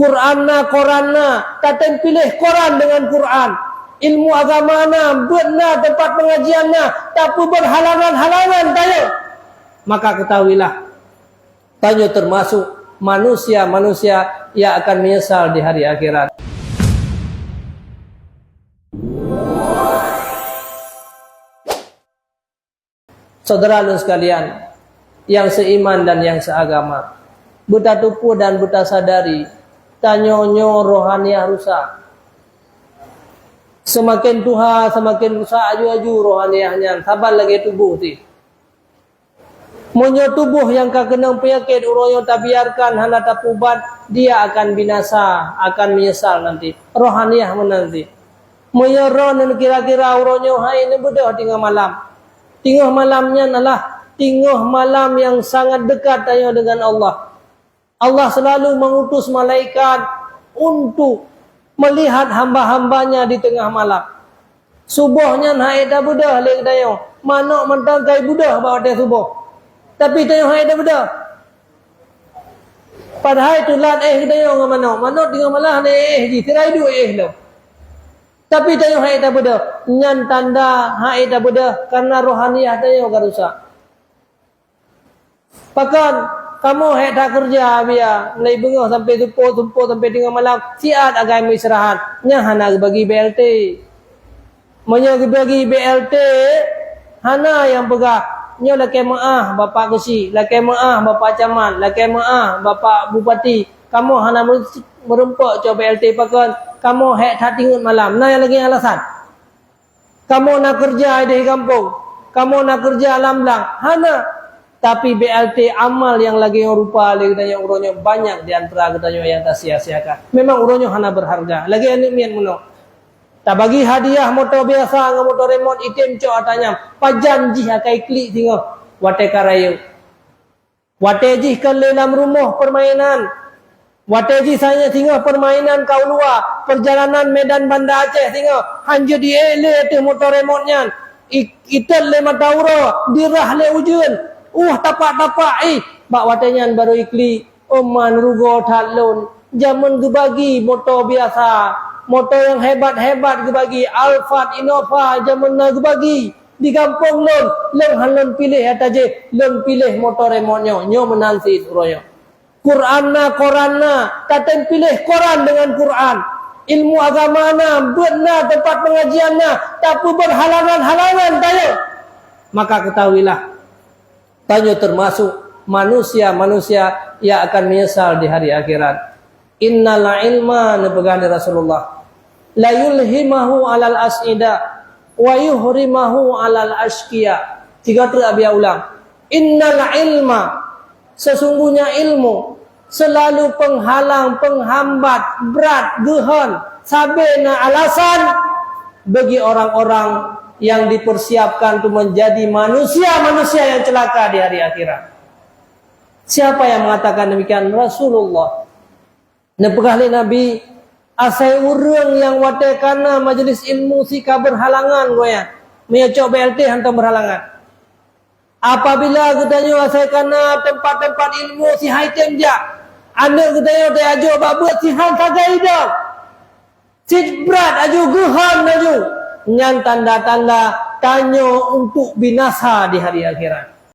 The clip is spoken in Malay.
Quranna, taten pilih Quran dengan Quran. Ilmu agama na, benar tempat pengajian na, tapi berhalangan-halangan tayo. Maka ketahuilah, tayo termasuk manusia-manusia yang akan menyesal di hari akhirat. Saudara sekalian yang seiman dan yang seagama, buta tupu dan buta sadari, tanyonyo rohaniah rusak. Semakin tuha, semakin rusak aju-aju rohaniahnya. Sabar lagi tubuh ti. Monyo tubuh yang kena penyakit uronyo tak biarkan hana tak ubat, dia akan binasa, akan menyesal nanti. Rohaniah menanti. Monyo roh kira-kira uronyo hai ini bedah tinggal malam. Tinggal malamnya adalah tinggal malam yang sangat dekat tanya dengan Allah. Allah selalu mengutus malaikat untuk melihat hamba-hambanya di tengah malam. Subuhnya naik dah bedah lek tayo. Manok mentangkai bedah bawa dia subuh. Tapi tayo hai dah bedah. Padahal itu lat tayo ngam manok. Manok tengah malam di tirai dua lo. Tapi tayo hai dah bedah. Nyan tanda hai dah bedah karena rohaniah tayo garusak. Pakan kamu tak kerja biar mulai bengah sampai tumpuh sampai tengah malam siat agai istirahat nya hana bagi BLT monya bagi BLT hana yang pegah nya laki maah bapak kesi laki maah bapak camat laki maah bapak bupati kamu hana merempak coba BLT pakan kamu tak tingut malam nah yang lagi alasan kamu nak kerja di kampung kamu nak kerja lamlang hana. Tapi BLT amal yang lagi yang rupa lagi tanya uronyo banyak di antara katanya yang tak sia-siakan. Memang uronyo hana berharga. Lagi anu mian muno. Tak bagi hadiah motor biasa dengan motor remote item cok atanya. Pajanji akai klik tengok wate karayu. Wate jih kan dalam rumah permainan. Wate jih saya tengok permainan kau luar. Perjalanan Medan Banda Aceh tengok. Hanya di ele tu motor remote-nya. Ikan le matauro, dirah le ujun. Tapak-tapak bak watenyan baru ikli oman rugo talon zaman gebagi motor biasa motor yang hebat-hebat gebagi Alphard Innova zaman na gebagi di kampung lon halon pilih ataje lon pilih motor remote nyo menansi uroyo Quranna taten pilih Quran dengan Quran ilmu agama na benar tempat pengajian na tapi berhalangan-halangan tayo maka ketahuilah tayo termasuk manusia-manusia yang akan menyesal di hari akhirat. Innal ilma nepegani Rasulullah la yulhimahu alal asida wa yuhrimahu alal ashqiya. Tiga tu abia ulang. Innal ilma sesungguhnya ilmu selalu penghalang, penghambat, berat, gehan, sabena alasan bagi orang-orang yang dipersiapkan untuk menjadi manusia-manusia yang celaka di hari akhirat. Siapa yang mengatakan demikian? Rasulullah. Nepegahli Nabi asai urang yang watekana majlis ilmu sika berhalangan goya. Menyocok BLT hantam berhalangan. Apabila katanya asai kana tempat-tempat ilmu si haitem ja. Anda katanya te ajo babut si han kagaidah. Si berat ajo gehan ajo. Yang tanda-tanda tanyo untuk binasa di hari akhirat.